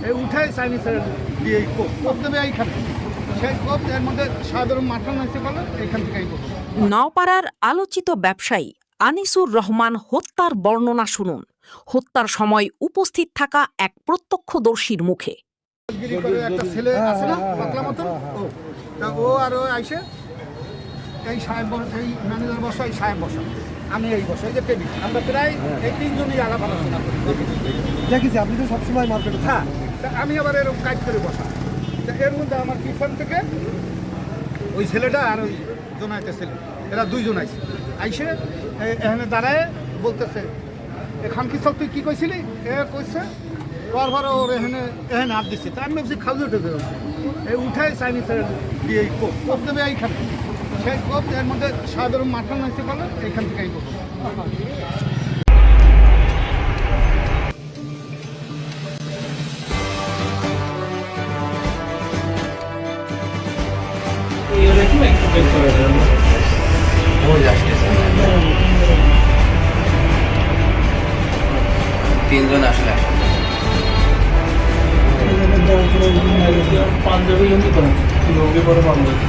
এই উঠে চাইনিজের দিয়ে কোপ দেবে এইখানে, সেই কোপ এর মধ্যে সাধারণ মাথা নাইছে বলে এইখান থেকেই কোপ। নওপাড়ার আলোচিত ব্যবসায়ী আনিসুর রহমান হত্যার বর্ণনা শুনুন হত্যার সময় উপস্থিত থাকা এক প্রত্যক্ষদর্শীর মুখে। গিরি করে একটা ছেলে আছে না পাতলা মতন, ও আর ও আইসে এই সাহেব, এই ম্যানেজার বসা, এই সাহেব বসা, আমি এই বসা, এই যে টেবিল, আমরা প্রায় এই তিনজনই আলাপ আলোচনা করি। দেখেছি আপনি তো সবসময় মার্কেটে। হ্যাঁ, তা আমি আবার এরকম কাজ করে বসা। তা এর মধ্যে আমার পিছন থেকে ওই ছেলেটা আর ওই জোনাইতে ছেলে, এরা দুইজন আইসে, আইসে এখানে দাঁড়ায় বলতেছে, এখান কি সব তুই কী কইছিলি? এ কইছে পর ওর এখানে এখানে হাত দিচ্ছে। তা আমি ভাবছি খাওয়া উঠে দেবে, এই উঠে চাইনিজের দিয়ে কোপ দেবে এইখানে, সেই কোপ এর মধ্যে সাধারণ মাথা নাইছে বলে এইখান থেকেই কোপ। তিনজন আসলে পাঞ্জাবি লুঙ্গি পরে লুঙ্গি পরে পাঞ্জাবি